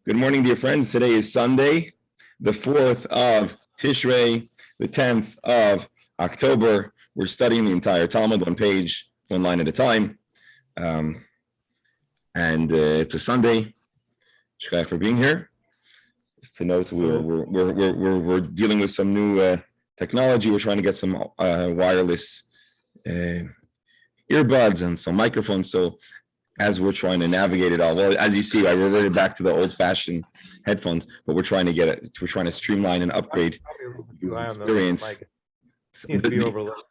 Good morning, dear friends. Today is Sunday, the 4th of Tishrei, the 10th of October. We're studying the entire Talmud, one line at a time. It's a Sunday. Shkaya for being here. Just to note, we're dealing with some new technology. We're trying to get some wireless earbuds and some microphones. So as we're trying to navigate it all, well, as you see, I reverted back to the old-fashioned headphones, but we're trying to get it. We're trying to streamline and upgrade the experience. It seems to be overloaded.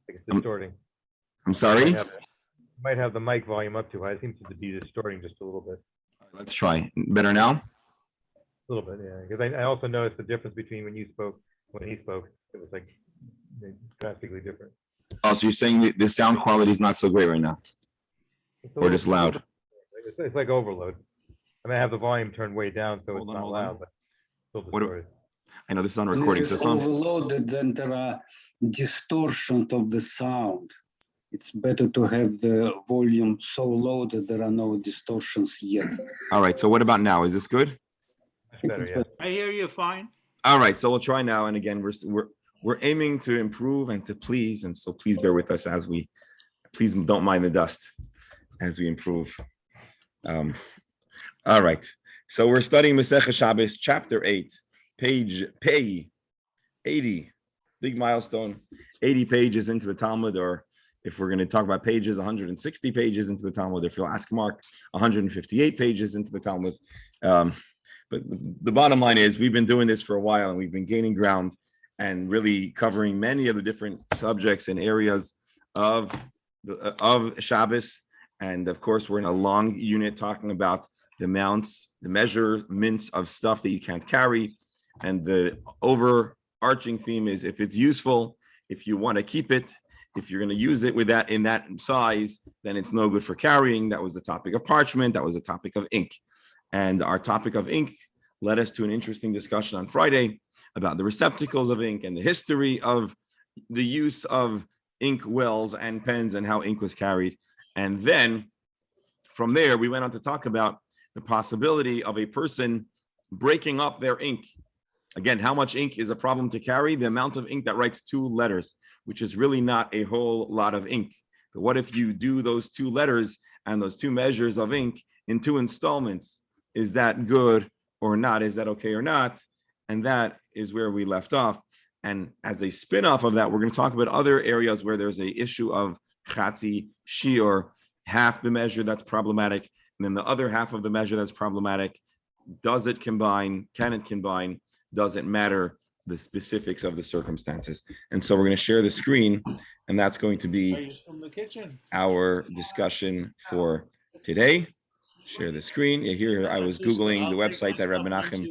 It's distorting. I'm sorry? You might have the mic volume up too high. It seems to be distorting just a little bit. Let's try. Better now? A little bit, yeah. Because I also noticed the difference between when you spoke, when he spoke. It was like drastically different. Oh, so you're saying the sound quality is not so great right now? Or just loud? It's like overload. I mean, I have the volume turned way down, so it's not loud, but still distorted. I know this is on recording. This is overloaded, and there are distortions of the sound. It's better to have the volume so low that there are no distortions yet. All right. So what about now? Is this good? Much better, yeah. I hear you fine. All right. So we'll try now. And again, we're aiming to improve and to please. And so please bear with us as we, please don't mind the dust as we improve. All right. So we're studying Masechah Shabbos, chapter 8, page 80. Big milestone. 80 pages into the Talmud, or if we're going to talk about pages, 160 pages into the Talmud. If you'll ask Mark, 158 pages into the Talmud. But the bottom line is we've been doing this for a while, and we've been gaining ground and really covering many of the different subjects and areas of Shabbos. And of course, we're in a long unit talking about the amounts, the measurements of stuff that you can't carry. And the overarching theme is if it's useful, if you want to keep it, if you're going to use it with that in that size, then it's no good for carrying. That was the topic of parchment. That was the topic of ink. And our topic of ink led us to an interesting discussion on Friday about the receptacles of ink and the history of the use of ink wells and pens and how ink was carried. And then from there, we went on to talk about the possibility of a person breaking up their ink. Again, how much ink is a problem to carry? The amount of ink that writes 2 letters, which is really not a whole lot of ink. But what if you do those 2 letters and those 2 measures of ink in 2 installments? Is that good or not? Is that okay or not? And that is where we left off. And as a spin-off of that, we're going to talk about other areas where there's an issue of chatzi shiur, half the measure that's problematic, and then the other half of the measure that's problematic. Does it combine? Can it combine? Does it matter? The specifics of the circumstances. And so we're going to share the screen, and that's going to be our discussion for today. Share the screen. Here I was Googling the website that Rabbi Menachem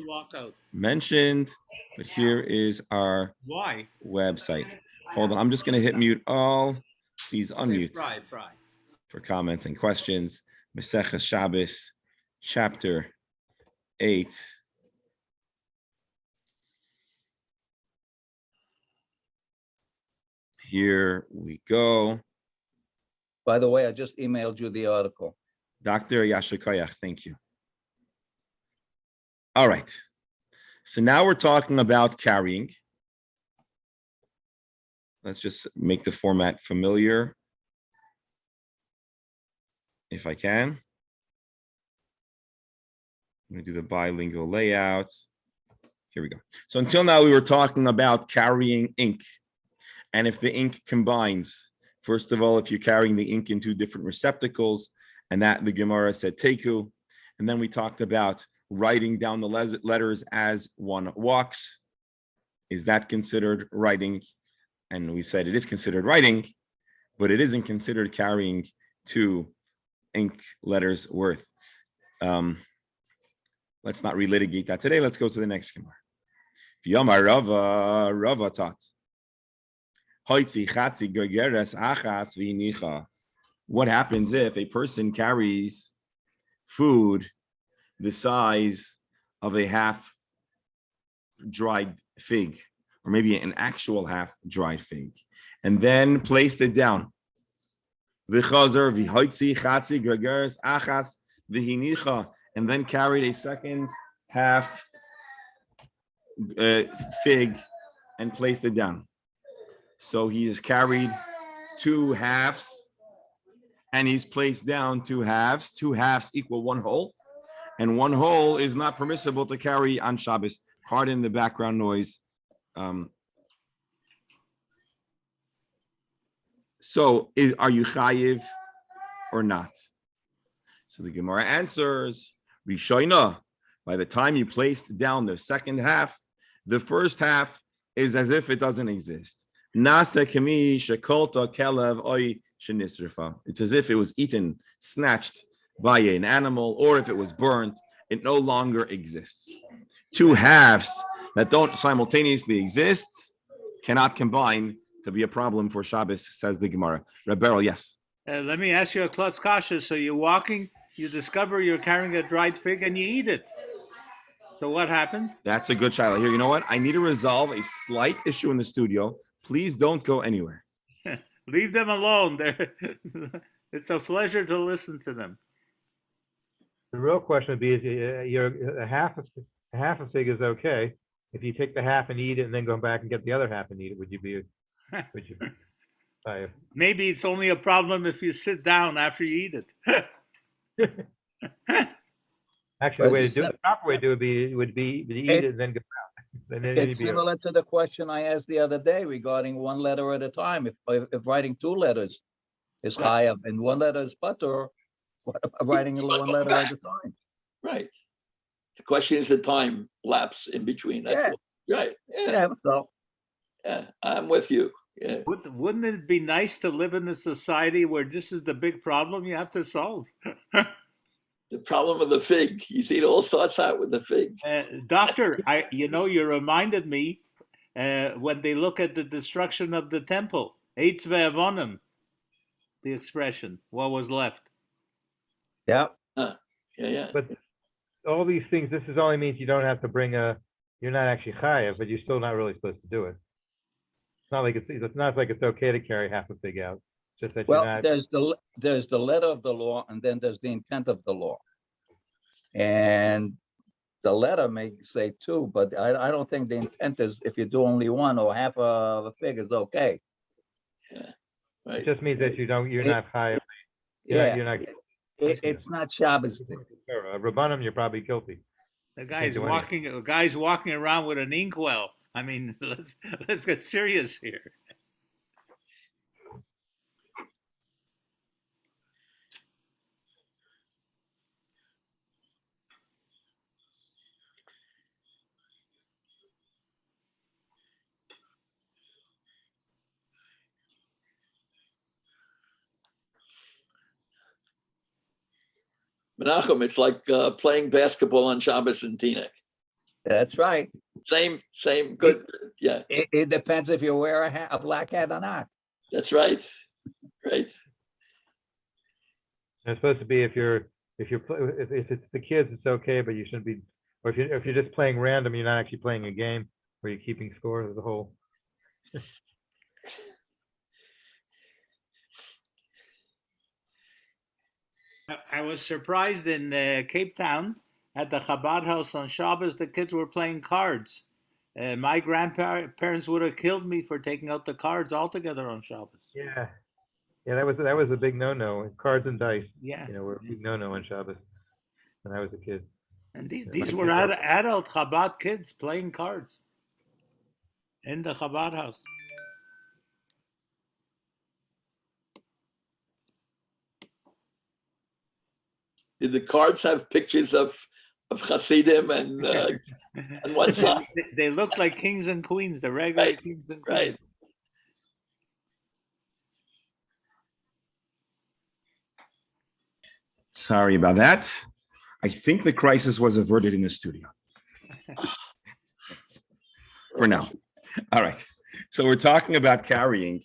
mentioned, but here is our website. Hold on, I'm just going to hit mute all. Please unmute for comments and questions. Masechah Shabbos, chapter 8. Here we go. By the way, I just emailed you the article. Dr. Yashikoyach, thank you. All right. So now we're talking about carrying. Let's just make the format familiar, if I can. I'm going to do the bilingual layouts. Here we go. So until now, we were talking about carrying ink. And if the ink combines, first of all, if you're carrying the ink in 2 different receptacles, and that the Gemara said teku. And then we talked about writing down the letters as one walks. Is that considered writing? And we said it is considered writing, but it isn't considered carrying 2 ink letters worth. Let's not relitigate that today. Let's go to the next Gemara. V'yomar Rava taught. What happens if a person carries food the size of a half dried fig, or maybe an actual half dried fig, and then placed it down? v'hinicha, and then carried a second half fig and placed it down. So he has carried two halves and he's placed down two halves. Two halves equal one whole, and one whole is not permissible to carry on Shabbos. Pardon the background noise. So are you chayiv or not? So the Gemara answers, Rishoina, by the time you placed down the second half, the first half is as if it doesn't exist. Nasa kemi shekolta kelev oy shenisrifa. It's as if it was eaten, snatched by an animal, or if it was burnt, it no longer exists. Two halves that don't simultaneously exist cannot combine to be a problem for Shabbos, says the Gemara. Reb Beryl, yes. Let me ask you a klutz kasha. So you're walking, you discover you're carrying a dried fig and you eat it. So what happens? That's a good shaila. Here, you know what? I need to resolve a slight issue in the studio. Please don't go anywhere. Leave them alone. It's a pleasure to listen to them. The real question would be: is a half of fig is okay? If you take the half and eat it, and then go back and get the other half and eat it, would you be? Maybe it's only a problem if you sit down after you eat it. Actually, the proper way to do it would be to eat it and then go out. It's similar to the question I asked the other day regarding one letter at a time. If writing two letters is chayav and one letter is patur, what about writing one letter at a time? Right. The question is the time lapse in between. That's all. Right. Yeah, so Yeah, I'm with you. Yeah. Wouldn't it be nice to live in a society where this is the big problem you have to solve? The problem of the fig. You see, it all starts out with the fig. Doctor, you reminded me when they look at the destruction of the temple, Eitz ve'avonim, the expression, what was left. yeah. Yeah. But all these things, this is only means you don't have to you're not actually chayav, but you're still not really supposed to do it. It's not like it's okay to carry half a fig out. Just that Well, you're not, there's the letter of the law, and then there's the intent of the law. And the letter may say two, but I don't think the intent is if you do only one or half of a fig is okay. Yeah. it Right. just means that you're not chayav. Yeah. You're not. It's not Shabbos. Rabbanim, you're probably guilty. The guy's do walking around with an inkwell. I mean, let's get serious here. Menachem, it's like playing basketball on Shabbos and Teaneck. That's right. Same, good. Yeah, It depends if you wear a black hat or not. that's right. Right. And it's supposed to be if it's the kids, it's okay, but you shouldn't be. Or if you're just playing random, you're not actually playing a game where you're keeping score as a whole. I was surprised in Cape Town at the Chabad house on Shabbos, the kids were playing cards. My grandparents would have killed me for taking out the cards altogether on Shabbos. Yeah, that was a big no-no. Cards and dice, Yeah. were a big no-no on Shabbos when I was a kid. And these were adult Chabad kids playing cards in the Chabad house. Did the cards have pictures of Hasidim and on one side? They look like kings and queens, the regular Right, kings and queens. Right. Sorry about that. I think the crisis was averted in the studio. For now. All right. So we're talking about carrying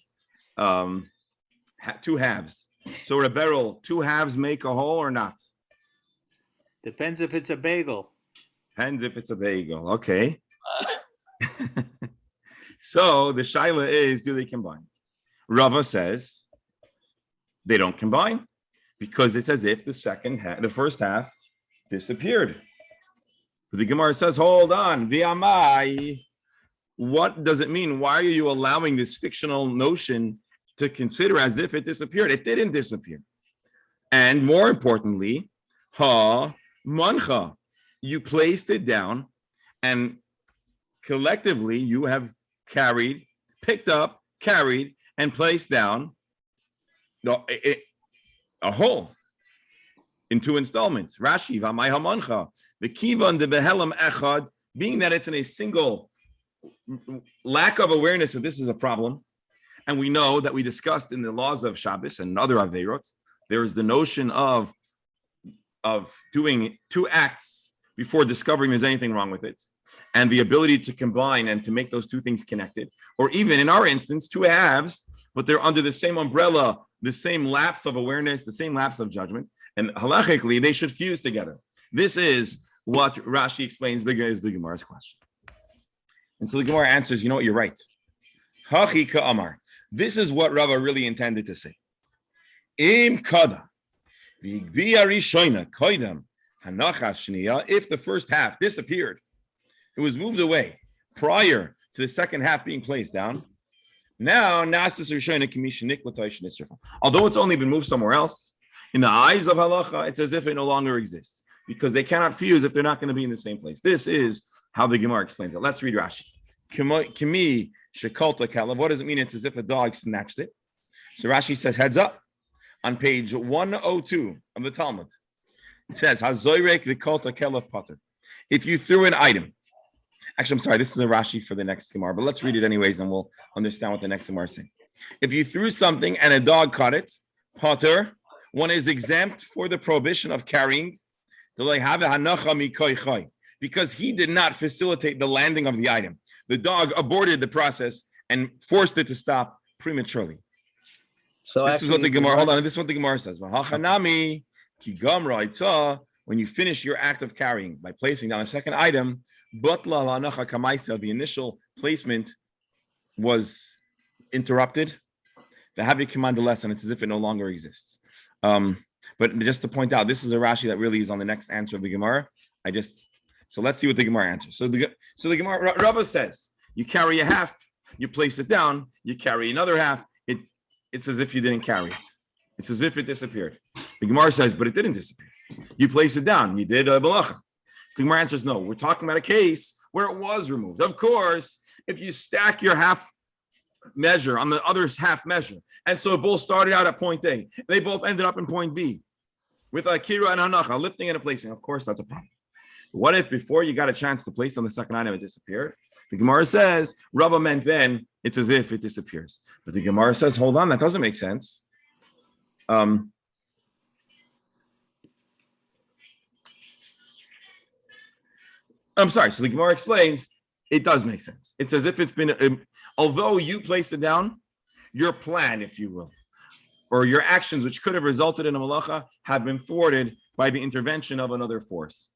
two halves. So Reb Beryl, two halves make a whole or not? Depends if it's a bagel. Depends if it's a bagel. Okay. So the shaila is, do they combine? Rava says they don't combine because it's as if the first half disappeared. But the Gemara says, hold on, v'amai. What does it mean? Why are you allowing this fictional notion to consider as if it disappeared? It didn't disappear. And more importantly, ha mancha, you placed it down, and collectively you have picked up, carried, and placed down a whole in two installments. Rashi, v'amai hamancha, v'kivan de behelam echad, being that it's in a single lack of awareness that this is a problem, and we know that we discussed in the laws of Shabbos and other Aveirot, there is the notion of doing two acts before discovering there's anything wrong with it, and the ability to combine and to make those two things connected, or even in our instance, two halves, but they're under the same umbrella, the same lapse of awareness, the same lapse of judgment, and halachically, they should fuse together. This is what Rashi explains is the Gemara's question. And so the Gemara answers, you know what, you're right. Hachi ka'amar. This is what Rava really intended to say. Im kada v'igbiya rishoina koidam hanachas shniya. If the first half disappeared, it was moved away prior to the second half being placed down. Now nasas rishoina kamisha niklatay shnisrfa. Although it's only been moved somewhere else, in the eyes of halacha, it's as if it no longer exists because they cannot fuse if they're not going to be in the same place. This is how the Gemara explains it. Let's read Rashi. Kimi shekolta kalav. What does it mean? It's as if a dog snatched it. So Rashi says, heads up. On page 102 of the Talmud, it says, Hazoyrek v'kolta kalav potter. If you threw an item, actually, I'm sorry, this is a Rashi for the next Gemara, but let's read it anyways, and we'll understand what the next Gemara is saying. If you threw something and a dog caught it, potter, one is exempt for the prohibition of carrying, because he did not facilitate the landing of the item. The dog aborted the process and forced it to stop prematurely. So this is what the Gemara. Hold on. This is what the Gemara says. When you finish your act of carrying by placing down a second item, the initial placement was interrupted. The Havi command the lesson. It's as if it no longer exists. But just to point out, this is a Rashi that really is on the next answer of the Gemara. So let's see what the Gemara answers. So the Gemara, Rava says, you carry a half, you place it down, you carry another half, it's as if you didn't carry it. It's as if it disappeared. The Gemara says, but it didn't disappear. You place it down, you did a balacha. The Gemara answers, no, we're talking about a case where it was removed. Of course, if you stack your half measure on the other's half measure, and so it both started out at point A, they both ended up in point B, with a kira and hanacha, lifting and a placing. Of course, that's a problem. What if before you got a chance to place on the second item, it disappeared? The Gemara says, Rava meant then it's as if it disappears. But the Gemara says, hold on, that doesn't make sense. I'm sorry. So the Gemara explains, it does make sense. It's as if it's been, although you placed it down, your plan, if you will, or your actions, which could have resulted in a malacha, have been thwarted by the intervention of another force.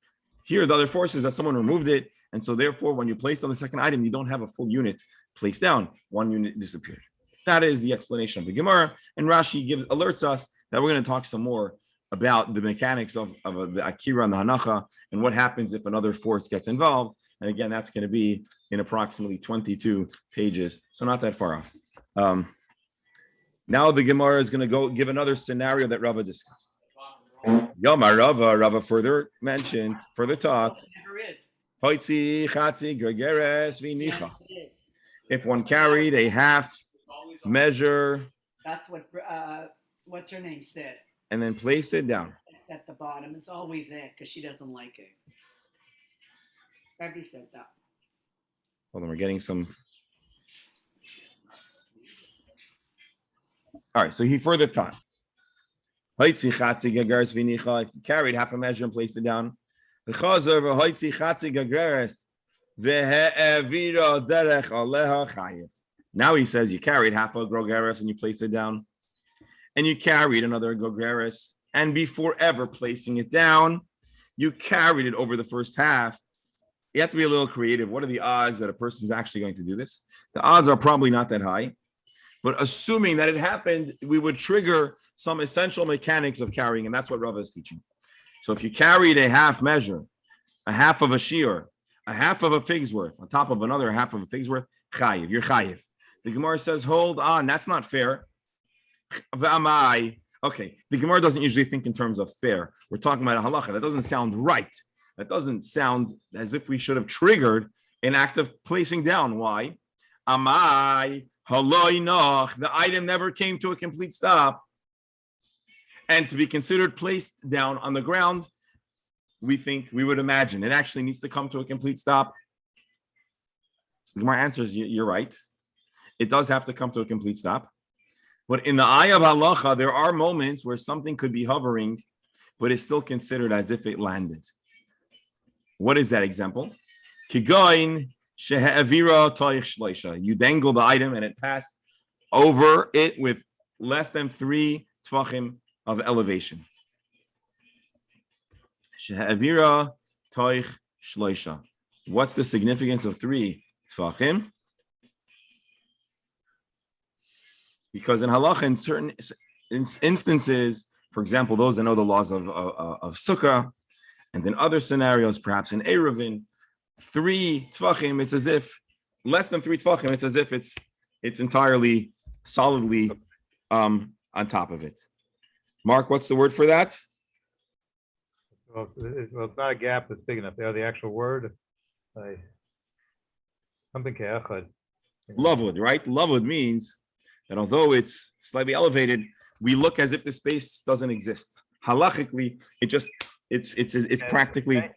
Here, the other force is that someone removed it, and so therefore, when you place on the second item, you don't have a full unit placed down. One unit disappeared. That is the explanation of the Gemara, and Rashi alerts us that we're going to talk some more about the mechanics of the Akira and the Hanacha, and what happens if another force gets involved. And again, that's going to be in approximately 22 pages, so not that far off. Now the Gemara is going to give another scenario that Rava discussed. Yomar Rava further taught. If one carried a half measure, that's what what's her name said. And then placed it down At the bottom. It's always there because she doesn't like it. Rebbe said that. Hold on, we're getting some. All right, so he further taught. If you carried half a measure and placed it down, now he says you carried half a grogeres and you placed it down, and you carried another grogeres, and before ever placing it down, you carried it over the first half. You have to be a little creative. What are the odds that a person is actually going to do this? The odds are probably not that high. But assuming that it happened, we would trigger some essential mechanics of carrying, and that's what Rava is teaching. So if you carried a half measure, a half of a shear, a half of a fig's worth, on top of another half of a fig's worth, chayiv, you're chayiv. The Gemara says, hold on, that's not fair. Okay, the Gemara doesn't usually think in terms of fair. We're talking about a halacha. That doesn't sound right. That doesn't sound as if we should have triggered an act of placing down. Why? Amai, haloinoch, the item never came to a complete stop. And to be considered placed down on the ground, we would imagine it actually needs to come to a complete stop. So the Gemara answers, you're right. It does have to come to a complete stop. But in the eye of halacha, there are moments where something could be hovering, but it's still considered as if it landed. What is that example? Kigoin shehe'avira toich shleisha. You dangle the item and it passed over it with less than 3 tvachim of elevation. Shehe'avira toich shleisha. What's the significance of 3 tvachim? Because in halacha, in certain instances, for example, those that know the laws of sukkah, and in other scenarios, perhaps in Eruvin, 3 tvachim, it's as if less than 3 tvachim, it's as if it's entirely solidly on top of it. Mark, what's the word for that? Well, it's not a gap that's big enough. They are the actual word. Something ke'echad. Lavud, right? Lavud means that although it's slightly elevated, we look as if the space doesn't exist. Halachically, it's practically anything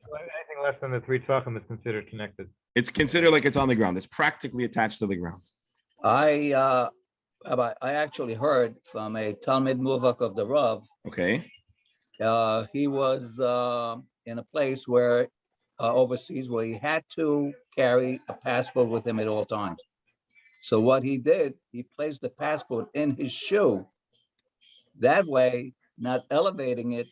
less than the 3 tvachim is considered connected. It's considered like it's on the ground. It's practically attached to the ground. I actually heard from a Talmud Muvak of the Rav. Okay. He was in a place where overseas where he had to carry a passport with him at all times. So what he did, he placed the passport in his shoe. That way, not elevating it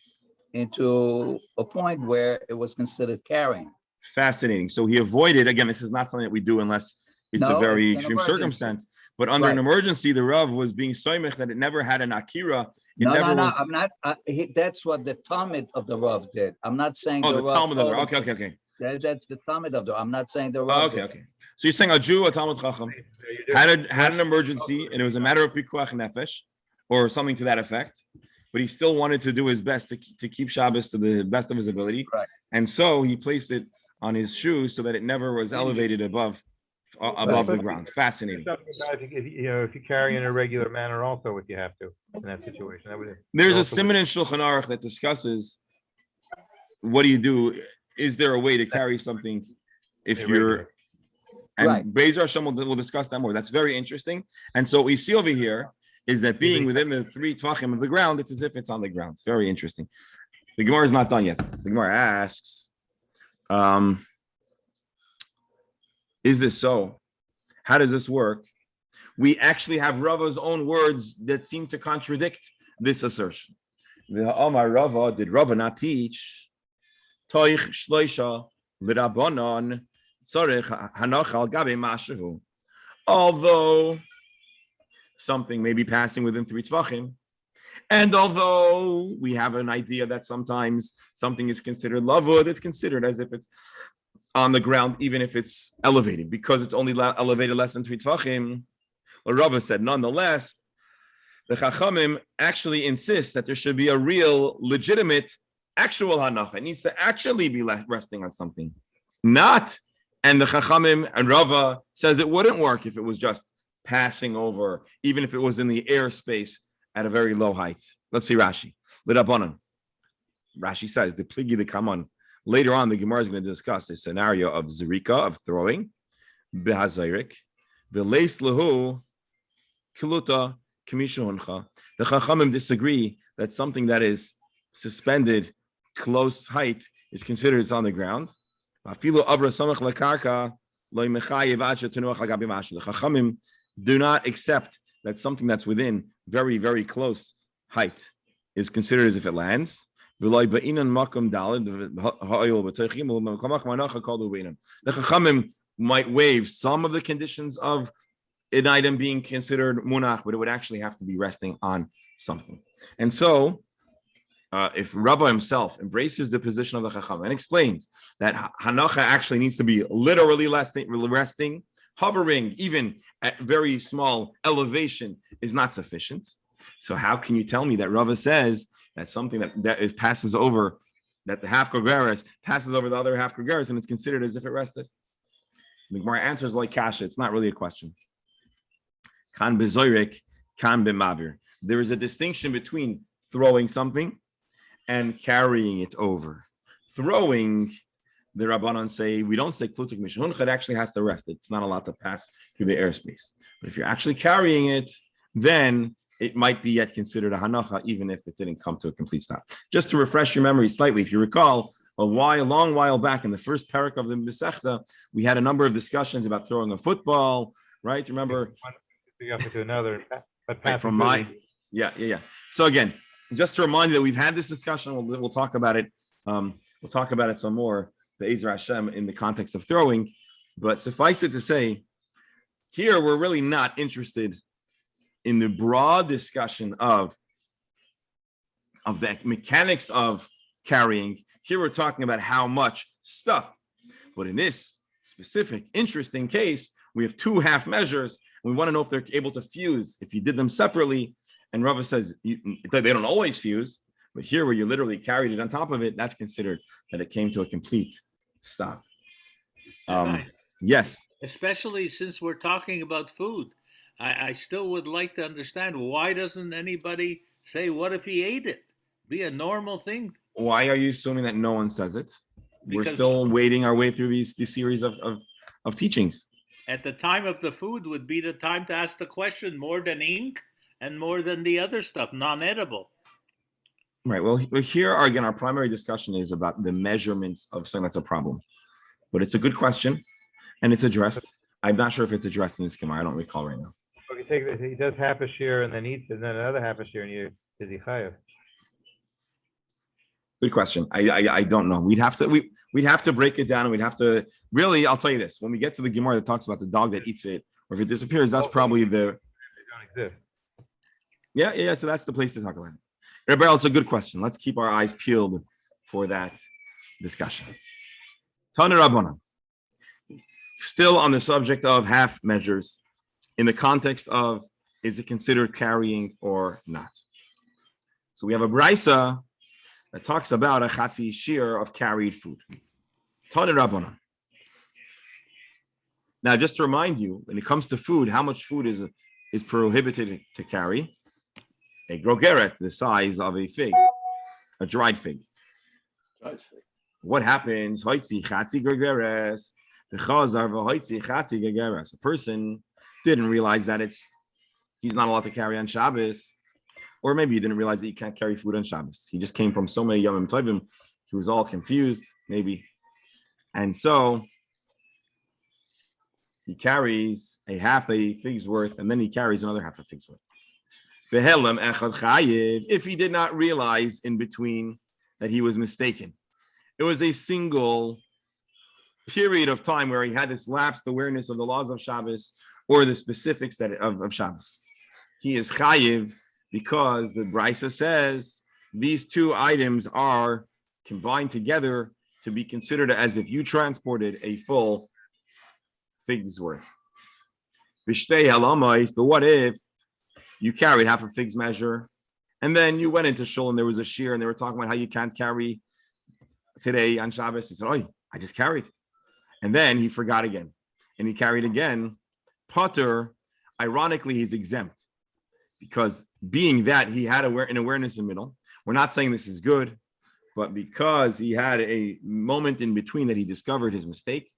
into a point where it was considered carrying. Fascinating. So he avoided, again, this is not something that we do unless it's a very extreme circumstance. But under an emergency, the Rav was being soymech that it never had an akira. I'm not. That's what the Talmud of the Rav did. I'm not saying. Oh, the Talmud of the Rav. Okay. That's the Talmud of the. I'm not saying the Rav. Okay. So you're saying a Jew, a Talmud Chacham, had an emergency, and it was a matter of pikuach nefesh, or something to that effect, but he still wanted to do his best to keep Shabbos to the best of his ability, right. And so he placed it on his shoe so that it never was elevated above the ground. Fascinating. If you carry in a regular manner, also, if you have to in that situation, there's a siman in Shulchan Aruch that discusses what do you do? Is there a way to carry something if you're and Be'ezer Hashem will discuss that more. That's very interesting. And so what we see over here is that being within the 3 tvachim of the ground, it's as if it's on the ground. It's very interesting. The Gemara is not done yet. The Gemara asks, is this so? How does this work? We actually have Rava's own words that seem to contradict this assertion. The Amar Rava, did Rava not teach? Toich shloisha l'rabanan tzarich hanoch al gabe mashahu. Although something may be passing within 3 tvachim, and although we have an idea that sometimes something is considered lavud, it's considered as if it's on the ground, even if it's elevated, because it's only elevated less than 3 tvachim. Well, Rava said, nonetheless, the Chachamim actually insist that there should be a real, legitimate, actual hanacha. It needs to actually be resting on something, not. And the Chachamim and Rava says it wouldn't work if it was just passing over, even if it was in the airspace at a very low height. Let's see Rashi. L'Rabbanan. Rashi says the pligi the kaman. Later on, the Gemara is going to discuss a scenario of zerika, of throwing, behazayrik, v'leis lehu kiluta kamishahuncha. The Chachamim disagree that something that is suspended close height is considered it's on the ground. The Chachamim do not accept that something that's within very, very close height is considered as if it lands. The Chachamim might waive some of the conditions of an item being considered munach, but it would actually have to be resting on something. And so, if Rava himself embraces the position of the Chacham and explains that hanacha actually needs to be literally resting, hovering even at very small elevation is not sufficient. So how can you tell me that Rava says that something that passes over, that the half gregeres passes over the other half gregeres and it's considered as if it rested? The Gemara answers like kasha. It's not really a question. Kan bezoyrek, kan b'mavir. There is a distinction between throwing something and carrying it over. Throwing, the Rabbanan say, we don't say klutik mishuncha, it actually has to rest. It's not allowed to pass through the airspace. But if you're actually carrying it, then it might be yet considered a hanacha, even if it didn't come to a complete stop. Just to refresh your memory slightly, if you recall, a long while back in the first parak of the Masechta, we had a number of discussions about throwing a football, right? Remember? To another, but right, from my, yeah. So again, just to remind you that we've had this discussion. We'll talk about it. We'll talk about it some more, the Ezer Hashem, in the context of throwing. But suffice it to say, here we're really not interested in the broad discussion of the mechanics of carrying. Here we're talking about how much stuff. But in this specific, interesting case, we have two half measures. We want to know if they're able to fuse, if you did them separately. And Rava says they don't always fuse, but here where you literally carried it on top of it, that's considered that it came to a complete stop. Yes. Especially since we're talking about food. I still would like to understand, why doesn't anybody say, what if he ate it? Be a normal thing. Why are you assuming that no one says it? Because we're still wading our way through this series of teachings. At the time of the food would be the time to ask the question, more than ink and more than the other stuff, non-edible. Right. Well, here our primary discussion is about the measurements of something that's a problem. But it's a good question, and it's addressed. I'm not sure if it's addressed in this Gemara. I don't recall right now. Okay, he does half a shear and then eats it, and then another half a shear, and is he chayav? Good question. I don't know. We'd have to break it down, and we'd have to really. I'll tell you this: when we get to the Gemara that talks about the dog that eats it, or if it disappears, that's probably the. They don't exist. Yeah. So that's the place to talk about it. Rebel, it's a good question. Let's keep our eyes peeled for that discussion. Tana Rabbanan. Still on the subject of half measures, in the context of is it considered carrying or not? So we have a brisa that talks about a chatzi shear of carried food. Tana Rabbanan. Now, just to remind you, when it comes to food, how much food is prohibited to carry? A grogeret, the size of a fig, a dried fig. What happens? Hoitzi chatzi grogeres. The chazar v'hoitzi chatzi grogeres. A person didn't realize that he's not allowed to carry on Shabbos, or maybe he didn't realize that you can't carry food on Shabbos. He just came from so many Yomim Tovim, he was all confused, maybe, and so he carries a half a fig's worth, and then he carries another half a fig's worth. If he did not realize in between that he was mistaken, it was a single period of time where he had this lapsed awareness of the laws of Shabbos or the specifics of Shabbos. He is chayiv because the Brisa says these two items are combined together to be considered as if you transported a full fig's worth. But what if you carried half a fig's measure, and then you went into shul and there was a shear and they were talking about how you can't carry today on Shabbos? He said, "Oh, I just carried," and then he forgot again, and he carried again. Potter, ironically, he's exempt because being that he had an awareness in the middle. We're not saying this is good, but because he had a moment in between that he discovered his mistake,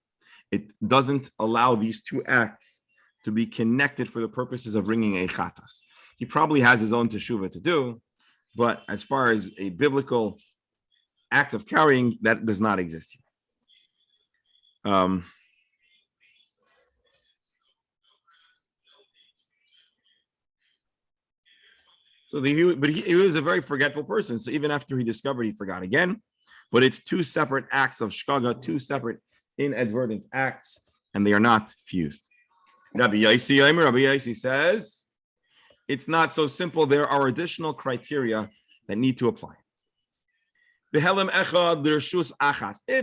it doesn't allow these two acts to be connected for the purposes of bringing a chatas. He probably has his own teshuvah to do, but as far as a biblical act of carrying, that does not exist here. So he was a very forgetful person. So even after he discovered, he forgot again. But it's two separate acts of shkaga, two separate inadvertent acts, and they are not fused. Rabbi Yaisi says, it's not so simple. There are additional criteria that need to apply. If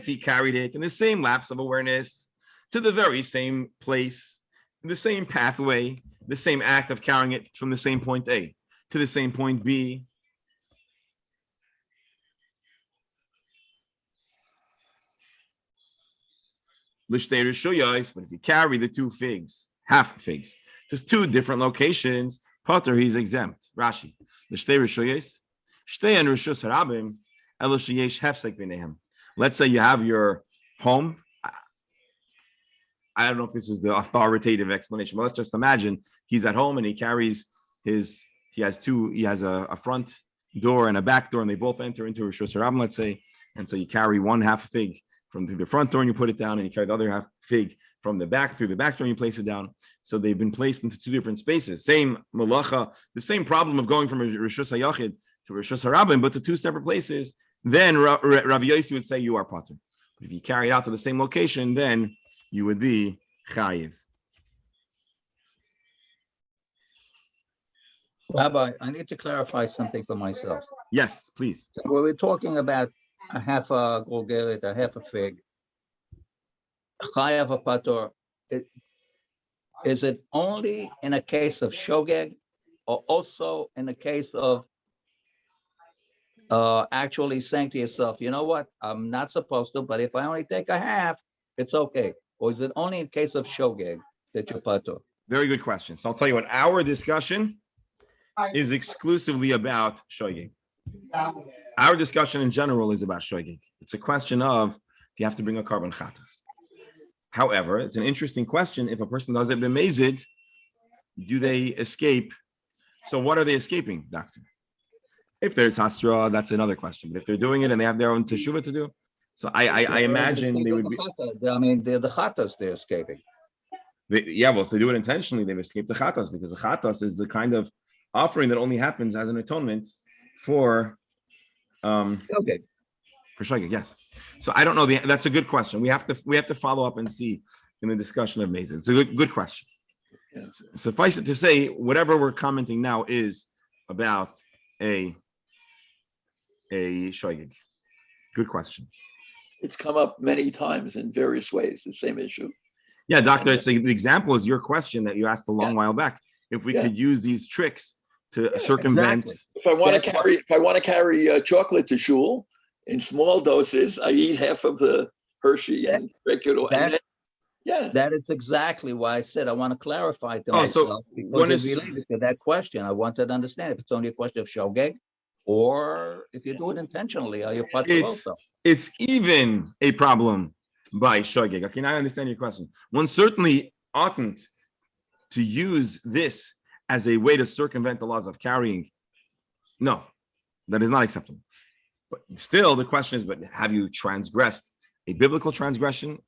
he carried it in the same lapse of awareness to the very same place, the same pathway, the same act of carrying it from the same point A to the same point B, but if you carry the two figs, half figs, just two different locations, Potter, he's exempt. Rashi. Let's say you have your home. I don't know if this is the authoritative explanation, but let's just imagine he's at home and he carries he has a front door and a back door, and they both enter into Rishus Harabim, let's say. And so you carry one half fig from the front door and you put it down, and you carry the other half fig from the back through the back door and you place it down. So they've been placed into two different spaces. Same malacha, the same problem of going from Rishus HaYachid to Rishus Harabim, but to two separate places. Then Rabbi Yossi would say you are patur. But if you carry it out to the same location, then you would be chayiv. Rabbi, I need to clarify something for myself. Yes, please. So when we're talking about a half a gulgeret, a half a fig, chayav a patur, is it only in a case of shogeg, or also in a case of actually saying to yourself, you know what, I'm not supposed to, but if I only take a half, it's okay? Or is it only in case of shogeg that you're patur? Very good question. So I'll tell you what, our discussion is exclusively about shogeg. Our discussion in general is about shogeg. It's a question of if you have to bring a carbon chatas. However, it's an interesting question. If a person does it b'mezid, do they escape? So what are they escaping, doctor? If there's hasra, that's another question. But if they're doing it and they have their own teshuvah to do, so I imagine they would be. I mean, they're the chatas they're escaping. Well, if they do it intentionally, they've escaped the chatas, because the chatas is the kind of offering that only happens as an atonement for Okay. For shogeg, yes. So I don't know. That's a good question. We have to follow up and see in the discussion of Mazin. It's a good question. Yes. Suffice it to say, whatever we're commenting now is about a shogeg. Good question. It's come up many times in various ways, the same issue. Yeah, doctor, it's the example is your question that you asked a long while back. If we could use these tricks to circumvent. Exactly. If I want to carry chocolate to shul in small doses, I eat half of the Hershey and drink it. That is exactly why I said I want to clarify to so myself, because it's related to that question. I wanted to understand if it's only a question of shogeg, or if you do it intentionally, are you patur also? It's even a problem by shogeg. Okay, now I understand your question. One certainly oughtn't to use this as a way to circumvent the laws of carrying. No, that is not acceptable. But still, the question is, but have you transgressed a biblical transgression?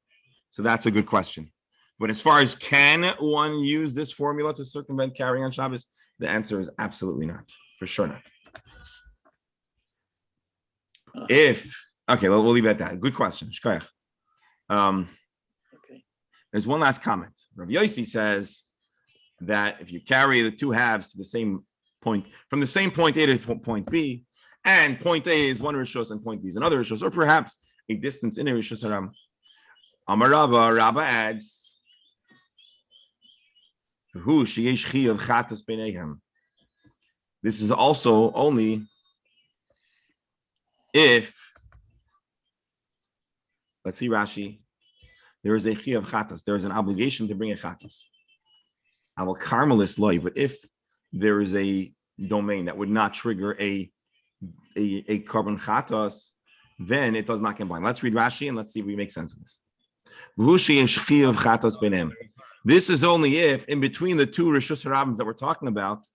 So that's a good question. But as far as can one use this formula to circumvent carrying on Shabbos, the answer is absolutely not. For sure not. We'll leave it at that. Good question. There's one last comment. Rav Yossi says that if you carry the two halves to the same point, from the same point A to point B, and point A is one rishos and point B is another rishos, or perhaps a distance in a rishos haram. Amar Rabba adds, this is also only if, let's see Rashi, there is a chi of chatas, there is an obligation to bring a chatas. I will carmelis loy, but if there is a domain that would not trigger a carbon chatas, then it does not combine. Let's read Rashi and let's see if we make sense of this. This is only if in between the two Rishus Harabim that we're talking about,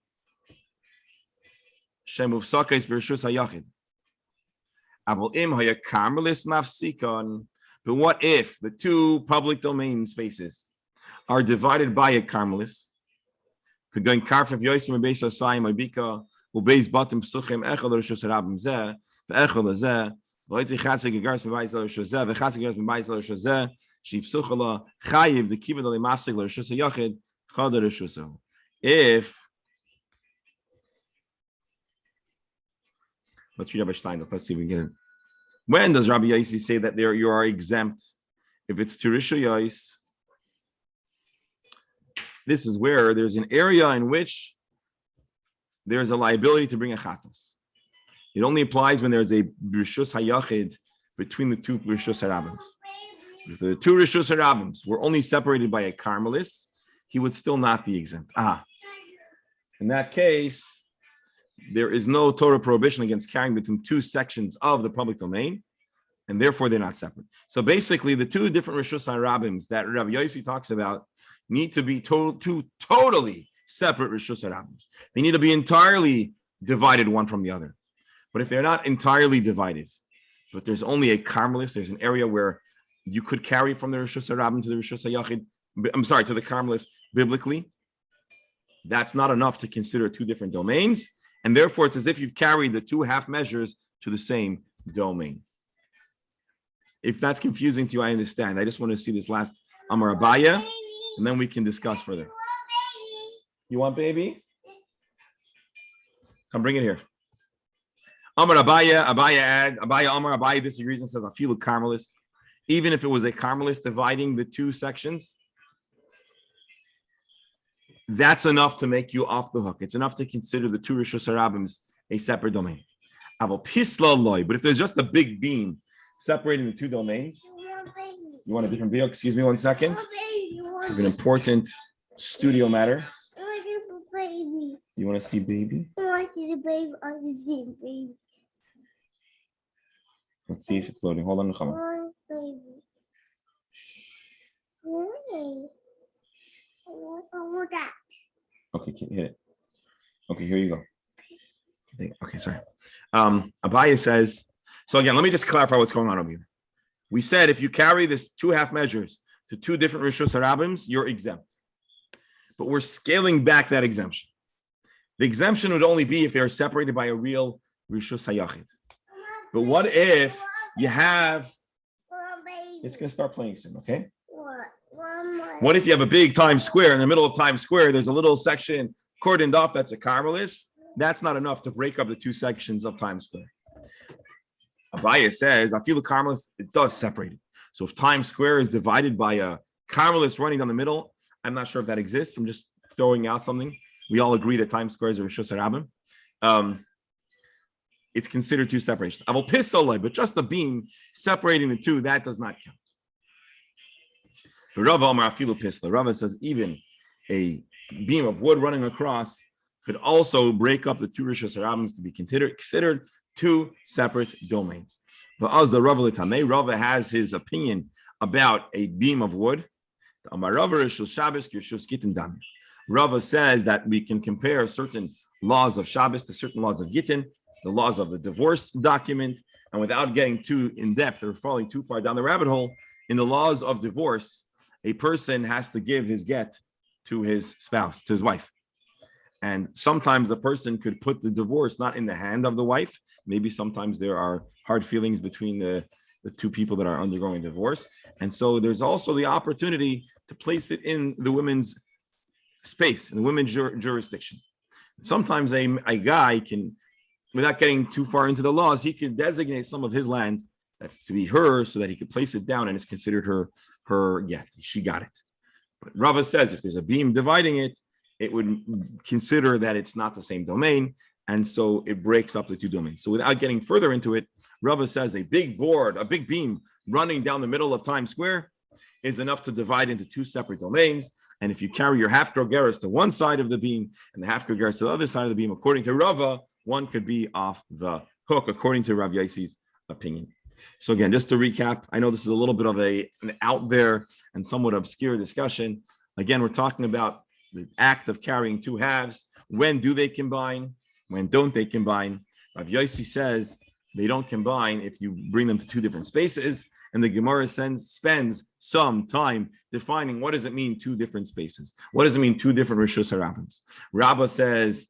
but what if the two public domain spaces are divided by a carmelis? Could go in karfev yosim and beis asayim ibika ubeis batim psuchim echol Rishus Harabim zeh ve'echol zeh loiti chatzig gegars beis Rishus zeh ve'chatzig gegars beis Rishus zeh. The kibud alimasig l'rishus hayachid If let's read Rabbi Stein. Let's see if we can get it. When does Rabbi Yossi say that there you are exempt? If it's to Rishuyos, this is where there's an area in which there's a liability to bring a chatas. It only applies when there's a Rishus Hayachid between the two Rishus Harabims. If the two Rishus Harabims were only separated by a Carmelis, he would still not be exempt. In that case, there is no Torah prohibition against carrying between two sections of the public domain, and therefore they're not separate. So basically, the two different Rishus Harabims that Rabbi Yossi talks about need to be two totally separate Rishus Harabims. They need to be entirely divided one from the other. But if they're not entirely divided, but there's only a Carmelis, there's an area where you could carry from the Rishus Harabim to the Rishus Hayachid, to the Carmelis biblically, that's not enough to consider two different domains. And therefore, it's as if you've carried the two half measures to the same domain. If that's confusing to you, I understand. I just want to see this last Amar Abaya, and then we can discuss further. You want baby? Come bring it here. Amar Abaya adds, Amar Abaya disagrees and says, I feel a Carmelis. Even if it was a Carmelis dividing the two sections, that's enough to make you off the hook. It's enough to consider the two Rishus Harabims a separate domain. But if there's just a big beam separating the two domains, you want a different video? Excuse me 1 second. We have an important studio matter. You want to see baby? I want to see the baby. I want to see the baby. Let's see if it's loading. Hold on, Muhammad. Okay, hit it. Okay, here you go. Okay, sorry. Abaya says, so again, let me just clarify what's going on over here. We said if you carry this two half measures to two different Rishus Harabims, you're exempt. But we're scaling back that exemption. The exemption would only be if they are separated by a real Rishus Hayachid. But what if you have, it's going to start playing soon, okay? What if you have a big Times Square, in the middle of Times Square, there's a little section cordoned off that's a Carmelis? That's not enough to break up the two sections of Times Square. Abaya says, I feel the Carmelis, it does separate it. So if Times Square is divided by a Carmelis running down the middle, I'm not sure if that exists. I'm just throwing out something. We all agree that Times Square is a Rishus Harabim. It's considered two separations. I will pistol, but just the beam separating the two, that does not count. Rava Amar Afilu Pistol. Rava says even a beam of wood running across could also break up the two Rishus Harabims to be considered two separate domains. But as the Rava L'tamei, Rava has his opinion about a beam of wood. Amar Rava Rishus Shabbos Rishus Gittin Dam. Rava says that we can compare certain laws of Shabbos to certain laws of Gittin, the laws of the divorce document, and without getting too in depth or falling too far down the rabbit hole, in the laws of divorce, a person has to give his get to his spouse, to his wife. And sometimes a person could put the divorce not in the hand of the wife. Maybe sometimes there are hard feelings between the two people that are undergoing divorce. And so there's also the opportunity to place it in the women's space, in the women's jurisdiction. Sometimes a guy can, without getting too far into the laws, he could designate some of his land that's to be her so that he could place it down and it's considered her get. She got it. But Rava says if there's a beam dividing it, it would consider that it's not the same domain, and so it breaks up the two domains. So without getting further into it, Rava says a big board, a big beam running down the middle of Times Square is enough to divide into two separate domains. And if you carry your half grogeres to one side of the beam and the half grogeres to the other side of the beam, according to Rava, one could be off the hook, according to Rav Yossi's opinion. So again, just to recap, I know this is a little bit of an out there and somewhat obscure discussion. Again, we're talking about the act of carrying two halves. When do they combine? When don't they combine? Rav Yossi says they don't combine if you bring them to two different spaces. And the Gemara spends some time defining what does it mean two different spaces? What does it mean two different Rishus Harabims? Rabbah says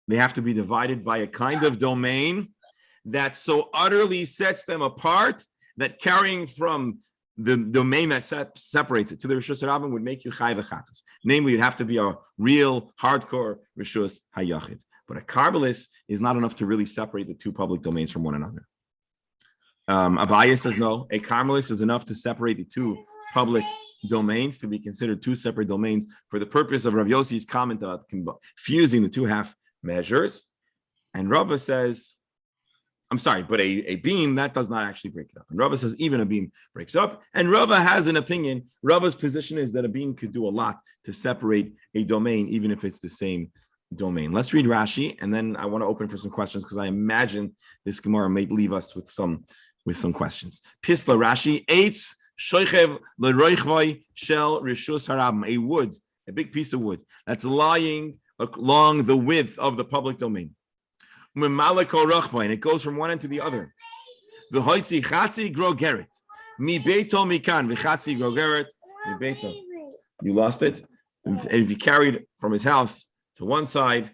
they have to be divided by a kind of domain that so utterly sets them apart that carrying from the domain that separates it to the Rishus Harabim would make you Chai V'Chatas. Namely, you'd have to be a real hardcore Rishus Hayachid. But a Karbelis is not enough to really separate the two public domains from one another. Abaye says no. A Karmelis is enough to separate the two public domains to be considered two separate domains for the purpose of Rav Yossi's comment about fusing the two half measures. And Rava says, I'm sorry, but a beam, that does not actually break it up. And Rava says even a beam breaks up. And Rava has an opinion. Rava's position is that a beam could do a lot to separate a domain, even if it's the same domain. Let's read Rashi, and then I want to open for some questions because I imagine this Gemara may leave us with some questions. Pisla Rashi, eitz shoichev leroichvoi shel rishus harabim, a wood, a big piece of wood that's lying along the width of the public domain. And it goes from one end to the other. V'hoitzi chatzi grogeret mi beito mikan v'chatzi grogeret mi beito. You lost it. And if you carried from his house to one side,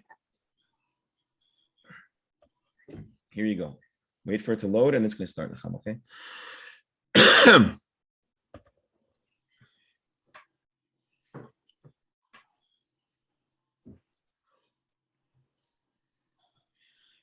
here you go. Wait for it to load, and it's going to start. Okay.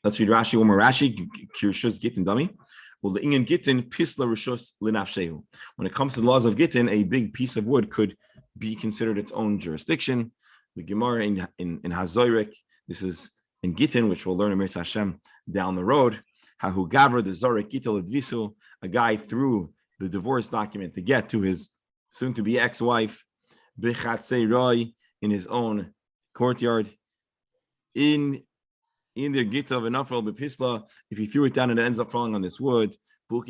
Let's read Rashi one more. Rashi, Kirshus Gittin dummy. Well, the Ingen Gittin Pisla Rishus Linafshehu. When it comes to the laws of Gittin, a big piece of wood could be considered its own jurisdiction. The Gemara in Hazoyrek, this is in Gittin, which we'll learn in Mirz Hashem down the road. Hahu Gavra the Zorek Gittel Advisu, a guy threw the divorce document to get to his soon-to-be ex-wife, Bechatzei Roy, in his own courtyard. In the Gita of Enafel Bepisla, if he threw it down and it ends up falling on this wood, he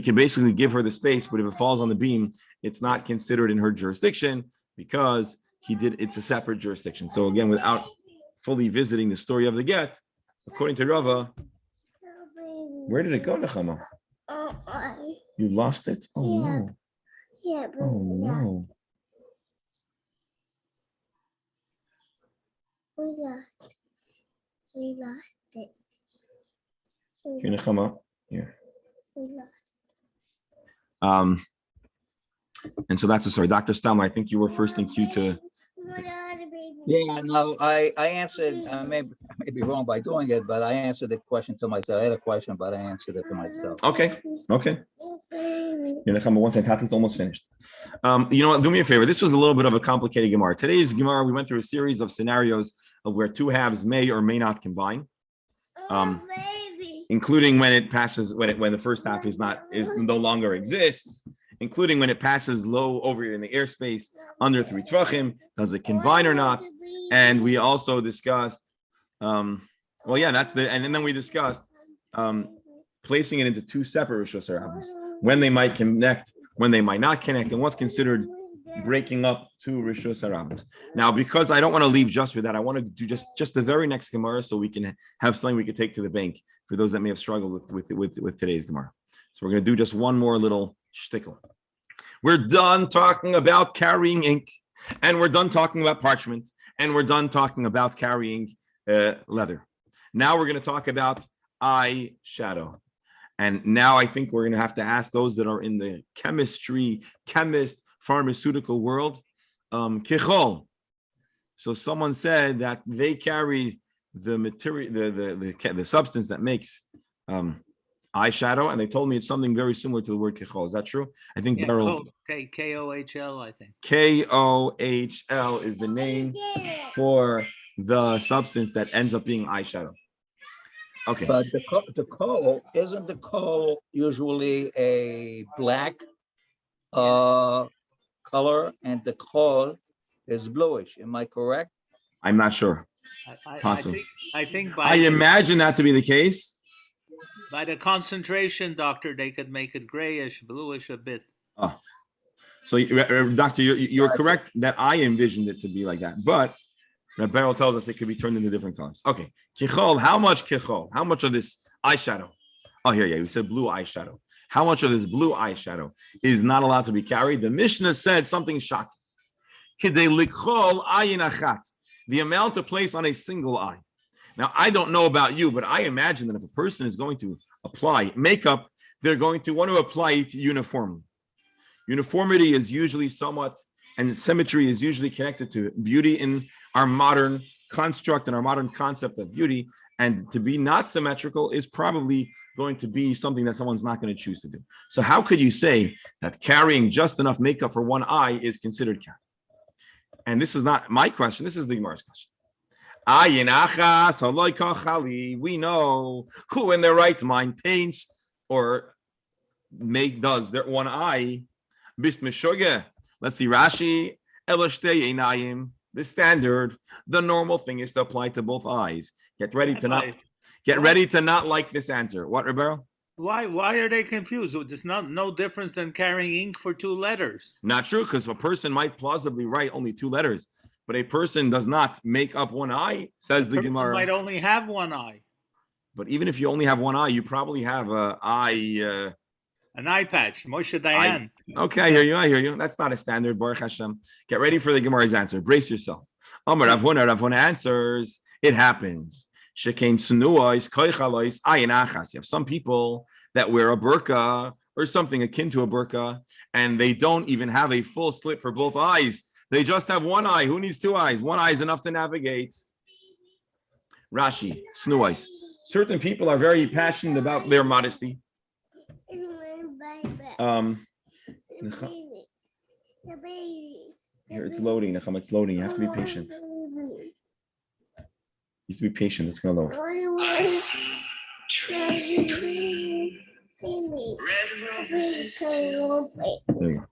can basically give her the space, but if it falls on the beam, it's not considered in her jurisdiction because it's a separate jurisdiction. So again, without fully visiting the story of the get, according to Rava, where did it go, Nechama? You lost it? Oh no. Oh no. We lost it. Here, Nechama. Here. We lost. And so that's the story. Dr. Stamler, I think you were first in queue to. Yeah, no, I answered, I may be wrong by doing it, but I answered the question to myself. I had a question, but I answered it to myself. Okay. Once Tati's almost finished. You know what? Do me a favor. This was a little bit of a complicated Gemara. Today's Gemara, we went through a series of scenarios of where two halves may or may not combine, including when it passes, when the first half is no longer exists, including when it passes low over in the airspace under 3 tvachim. Does it combine or not? And we also discussed, and then we discussed placing it into two separate Rishos Harabim, when they might connect, when they might not connect, and what's considered breaking up two Rishos Harabim. Now, because I don't want to leave just with that, I want to do just the very next Gemara so we can have something we could take to the bank for those that may have struggled with today's Gemara. So we're going to do just one more little shtickle. We're done talking about carrying ink, and we're done talking about parchment, and we're done talking about carrying leather. Now we're going to talk about eyeshadow. And now I think we're going to have to ask those that are in the pharmaceutical world, kichol. So someone said that they carry the material, the substance that makes eyeshadow, and they told me it's something very similar to the word kichol. Is that true? I think Beryl. K-O-H-L, I think. K-O-H-L is the name for the substance that ends up being eyeshadow. Okay. But the coal, isn't the coal usually a black color, and the coal is bluish? Am I correct? I'm not sure. Possibly. I think I imagine that to be the case. By the concentration, doctor, they could make it grayish, bluish a bit. Oh, so doctor, you're correct that I envisioned it to be like that, but Beryl tells us it could be turned into different colors. Okay, kichol, how much kichol? How much of this eyeshadow? Oh, here, we said blue eyeshadow. How much of this blue eyeshadow is not allowed to be carried? The Mishnah said something shocking. Kidei lichol ayin achat, the amount to place on a single eye. Now, I don't know about you, but I imagine that if a person is going to apply makeup, they're going to want to apply it uniformly. Uniformity is usually somewhat, and symmetry is usually connected to beauty in our modern construct and our modern concept of beauty. And to be not symmetrical is probably going to be something that someone's not going to choose to do. So how could you say that carrying just enough makeup for one eye is considered carrying? And this is not my question. This is the Gemara's question. We know who in their right mind paints or does their one eye. Let's see, Rashi, the standard, the normal thing is to apply to both eyes. Get ready to not like this answer. What, Roberto? Why are they confused? There's no difference than carrying ink for 2 letters. Not true, because a person might plausibly write only 2 letters, but a person does not make up one eye, says the Gemara. Might only have one eye. But even if you only have one eye, you probably have an eye patch. Moshe Dayan. Okay, I hear you. That's not a standard, Baruch Hashem. Get ready for the Gemara's answer. Brace yourself. Amar Rav Huna answers, it happens. Shekain sunuos koichalois ayin achas. You have some people that wear a burqa or something akin to a burqa, and they don't even have a full slit for both eyes. They just have one eye. Who needs 2 eyes? One eye is enough to navigate. Rashi, snuos. Certain people are very passionate about their modesty. Here, it's loading, Nechama. It's loading. You have to be patient. You have to be patient. It's going to load. I see trees and green. Red roses too. There you go.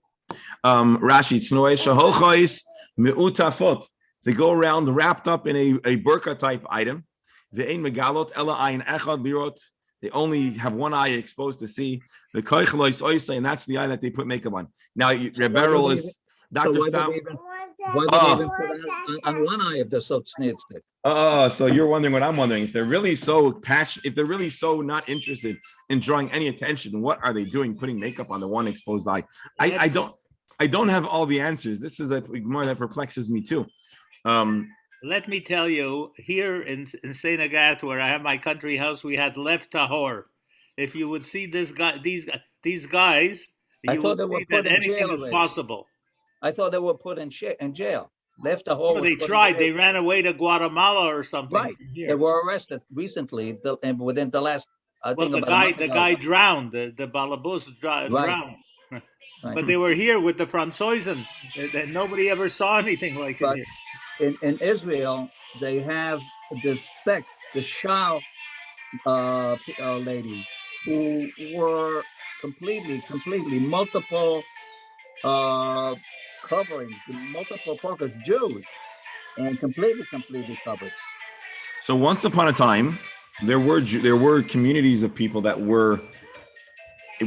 Rashi, tznoei shaholchois me'utafot. They go around wrapped up in a burqa type item. Ve'ein megalot ela ayin echad lirot. They only have one eye exposed to see. The koichlois oisay, and that's the eye that they put makeup on. Now, Rebberal is Dr. Stam. Why do they even put on one eye if they're so snitstic? So you're wondering what I'm wondering. If they're really so passionate, if they're really so not interested in drawing any attention, what are they doing putting makeup on the one exposed eye? I don't have all the answers. This is a more that perplexes me too. Let me tell you, here in St. Agatha, where I have my country house, we had Lev Tahor. If you would see these guys, you would see that anything is possible. I thought they were put in jail. Left the whole. No, they tried. They ran away to Guatemala or something. Right. They were arrested recently, and within the last. The guy drowned. The Balabus drowned. Right. But they were here with the Franzoisen, and nobody ever saw anything like it here. In Israel, they have this sect, the Shah ladies, who were completely multiple coverings, multiple focus Jews, and completely covered. So once upon a time, there were communities of people that were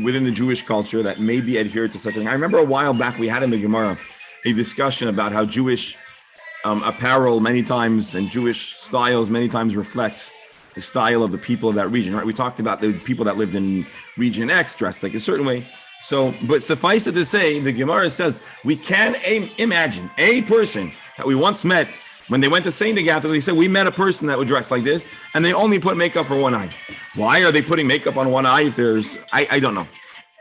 within the Jewish culture that maybe adhered to such a thing. I remember a while back we had in the Gemara a discussion about how Jewish apparel many times and Jewish styles many times reflects the style of the people of that region, right? We talked about the people that lived in region X dressed like a certain way. So, but suffice it to say, the Gemara says we can imagine a person that we once met when they went to St. Agatha. They said we met a person that would dress like this, and they only put makeup for one eye. Why are they putting makeup on one eye? If there's, I don't know.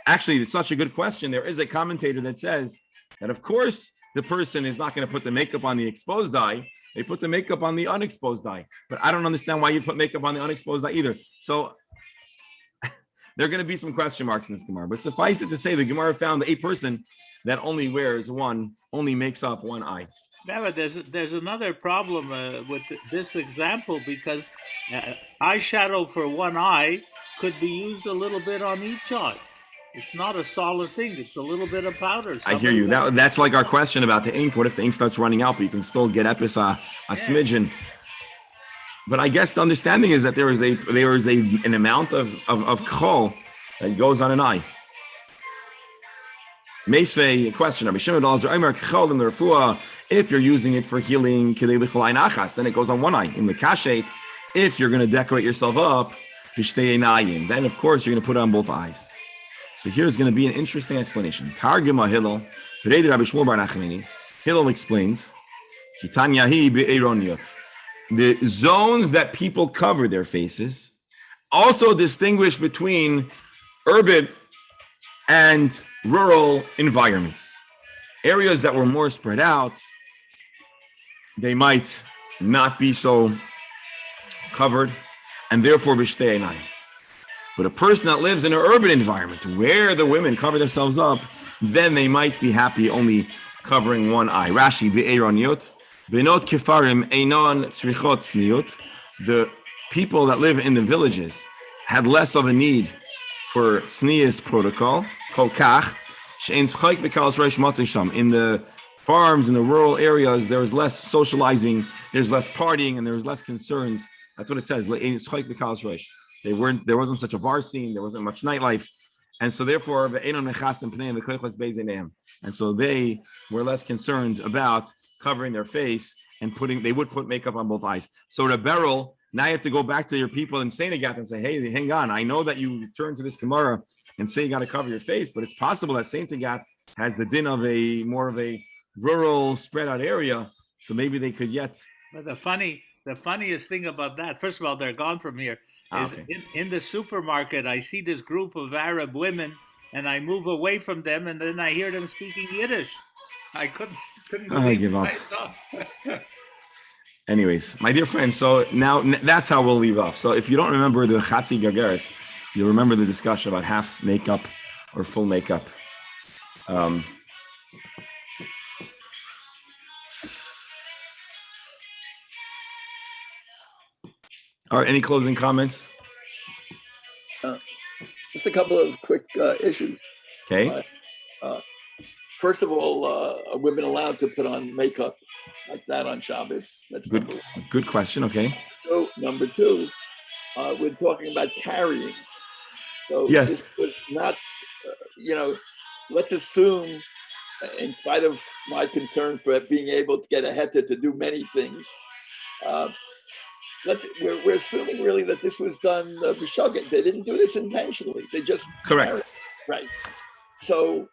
Actually, it's such a good question. There is a commentator that says that, of course, the person is not going to put the makeup on the exposed eye. They put the makeup on the unexposed eye. But I don't understand why you put makeup on the unexposed eye either. So there are going to be some question marks in this Gemara. But suffice it to say, the Gemara found a person that only makes up one eye. Yeah, but there's another problem with this example, because eyeshadow for one eye could be used a little bit on each eye. It's not a solid thing. It's a little bit of powder. I hear you. That's like our question about the ink. What if the ink starts running out, but you can still get epis a smidgen? But I guess the understanding is that there is an amount of kol that goes on an eye. Meisvei, a question. If you're using it for healing, then it goes on one eye. In the kashet, if you're going to decorate yourself up, then of course you're going to put it on both eyes. So here's going to be an interesting explanation. Targuma Hillel, Hillel explains, the zones that people cover their faces also distinguish between urban and rural environments. Areas that were more spread out, they might not be so covered, and therefore b'shtei einayim. But a person that lives in an urban environment where the women cover themselves up, then they might be happy only covering one eye. Rashi, be'eron yot, benot kefarim einon tzrichot tzniut. The people that live in the villages had less of a need for tznius protocol. Kol kach, she'ein tzchayk v'kalas reish matzei sham. In the farms, in the rural areas, there was less socializing, there's less partying, and there was less concerns. That's what it says. Le'ein tzchayk v'kalas reish. There wasn't such a bar scene, there wasn't much nightlife. And so therefore, and so they were less concerned about covering their face and they would put makeup on both eyes. So the barrel, now you have to go back to your people in Senegath and say, hey, hang on, I know that you turn to this Gemara and say you got to cover your face, but it's possible that Senegath has the din of more of a rural spread out area. So maybe they could yet. But the funniest thing about that, first of all, they're gone from here. In the supermarket, I see this group of Arab women, and I move away from them, and then I hear them speaking Yiddish. I couldn't believe myself. Anyways, my dear friends, so now that's how we'll leave off. So if you don't remember the Chatzi Gageres, you'll remember the discussion about half makeup or full makeup. All right, any closing comments? Just a couple of quick issues. Okay. First of all, are women allowed to put on makeup like that on Shabbos? That's good question. Okay. So number two, we're talking about carrying. So yes, this was not, let's assume, in spite of my concern for being able to get a heta to do many things, we're assuming really that this was done b'shogeg. They didn't do this intentionally. They just correct. Right. So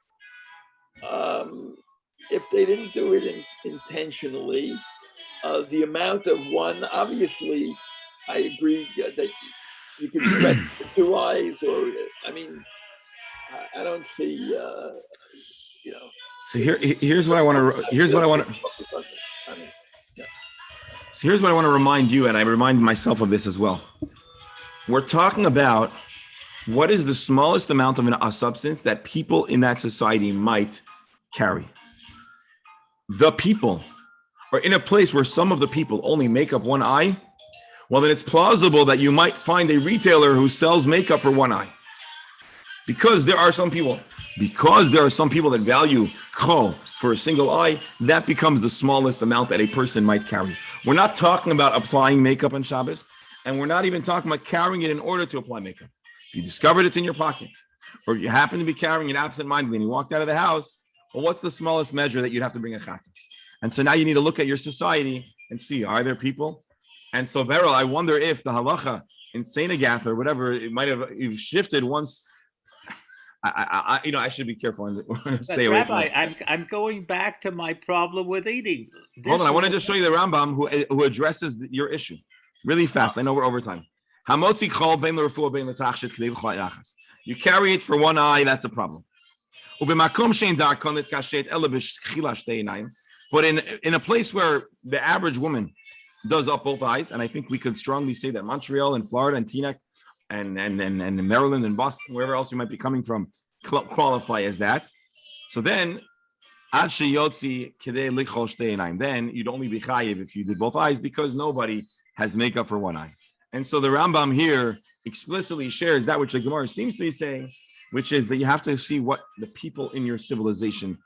if they didn't do it intentionally, the amount of one, obviously, I agree that you can spread the two eyes, or I don't see, So here's what I want to. So here's what I want to remind you, and I remind myself of this as well. We're talking about what is the smallest amount of a substance that people in that society might carry. The people are in a place where some of the people only make up one eye. Well, then it's plausible that you might find a retailer who sells makeup for one eye. Because there are some people that value chol for a single eye, that becomes the smallest amount that a person might carry. We're not talking about applying makeup on Shabbos, and we're not even talking about carrying it in order to apply makeup. If you discovered it's in your pocket, or if you happen to be carrying it absent-mindedly and you walked out of the house, well, what's the smallest measure that you'd have to bring a chatas? And so now you need to look at your society and see, are there people? And so, Beryl, I wonder if the halacha in Senegath or whatever, it might have shifted once. I should be careful and stay away from it. Rabbi, I'm going back to my problem with eating. Hold on, I wanted to show you the Rambam who addresses your issue really fast. I know we're over time. You carry it for one eye, that's a problem. But in a place where the average woman does up both eyes, and I think we could strongly say that Montreal and Florida and Teaneck and Maryland and Boston, wherever else you might be coming from, qualify as that. So then, then you'd only be chayiv if you did both eyes, because nobody has makeup for one eye. And so the Rambam here explicitly shares that which the Gemara seems to be saying, which is that you have to see what the people in your civilization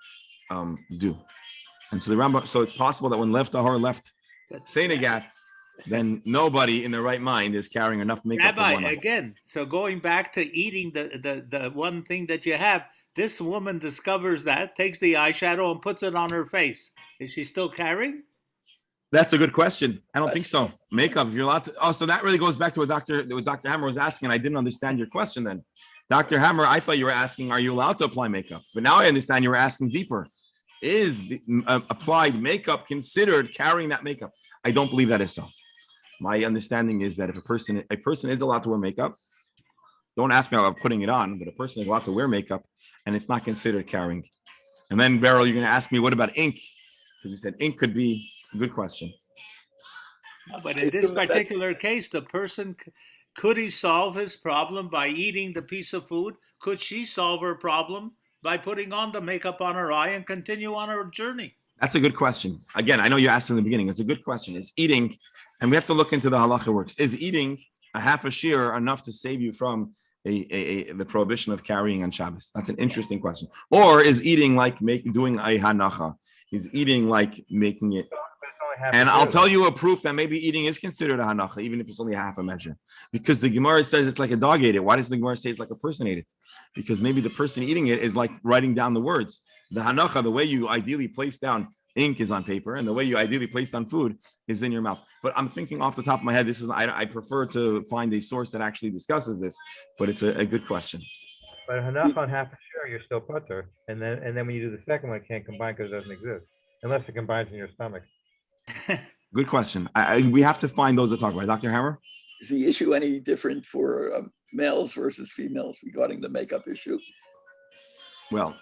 do. And so the Rambam, so it's possible that when left Senegath, then nobody in their right mind is carrying enough makeup. Rabbi, again, so going back to eating the one thing that you have, this woman discovers that, takes the eyeshadow and puts it on her face. Is she still carrying? That's a good question. I don't think so. Makeup, you're allowed to. Oh, so that really goes back to what Dr. Hammer was asking, and I didn't understand your question then. Dr. Hammer, I thought you were asking, are you allowed to apply makeup? But now I understand you were asking deeper. Is the applied makeup considered carrying that makeup? I don't believe that is so. My understanding is that if a person is allowed to wear makeup, don't ask me about putting it on, but a person is allowed to wear makeup and it's not considered carrying. And then, Beryl, you're going to ask me, what about ink? Because you said ink could be a good question. No, but in this particular case, the person, could he solve his problem by eating the piece of food? Could she solve her problem by putting on the makeup on her eye and continue on her journey? That's a good question. Again, I know you asked in the beginning. It's a good question. Is eating, and we have to look into the halacha works. Is eating a half a shear enough to save you from the prohibition of carrying on Shabbos? That's an interesting question. Or is eating like doing a hanacha? Is eating like making it? And I'll tell you a proof that maybe eating is considered a hanacha, even if it's only half a measure. Because the Gemara says it's like a dog ate it. Why does the Gemara say it's like a person ate it? Because maybe the person eating it is like writing down the words. The hanacha, the way you ideally place down ink is on paper, and the way you ideally place down food is in your mouth. But I'm thinking off the top of my head, I prefer to find a source that actually discusses this, but it's a good question. But hanacha on half a share, you're still putter. And then when you do the second one, it can't combine because it doesn't exist. Unless it combines in your stomach. Good question. We have to find those to talk about. Dr. Hammer? Is the issue any different for males versus females regarding the makeup issue? Well,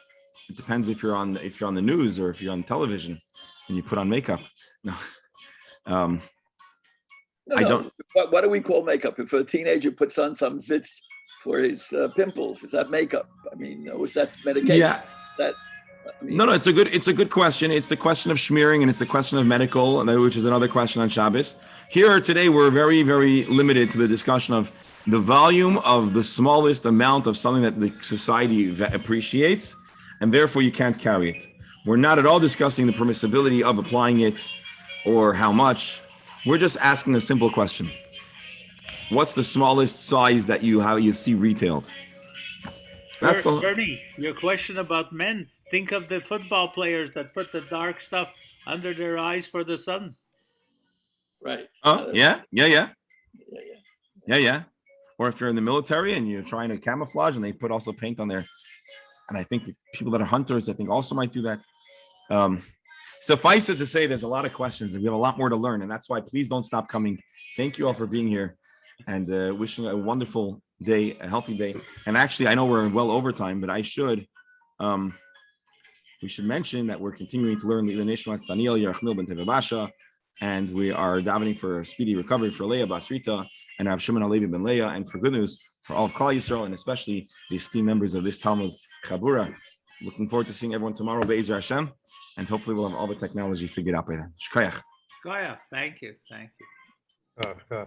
it depends if you're on the news or if you're on television and you put on makeup. No. I don't. What do we call makeup? If a teenager puts on some zits for his pimples, is that makeup? I mean, or is that medication? Yeah. No, it's a good question. It's the question of smearing, and it's the question of medical, which is another question on Shabbos. Here today, we're very, very limited to the discussion of the volume of the smallest amount of something that the society appreciates, and therefore you can't carry it. We're not at all discussing the permissibility of applying it or how much. We're just asking a simple question. What's the smallest size that you see retailed? Bernie, your question about men. Think of the football players that put the dark stuff under their eyes for the sun. Right. Oh, yeah. Or if you're in the military and you're trying to camouflage and they put also paint on there. And I think people that are hunters, I think also might do that. Suffice it to say, there's a lot of questions and we have a lot more to learn. And that's why please don't stop coming. Thank you all for being here and wishing a wonderful day, a healthy day. And actually, I know we're well over time, but we should mention that we're continuing to learn the Nishmas Daniel Yerachmil ben Tevabasha, and we are davening for a speedy recovery for Leah Basrita and Rav Shimon Halevi ben Leah, and for good news for all of Klal Yisrael, and especially the esteemed members of this Talmud Chabura. Looking forward to seeing everyone tomorrow, Be'ezer Hashem, and hopefully we'll have all the technology figured out by then. Shkayach. Shkayach. Thank you. Oh,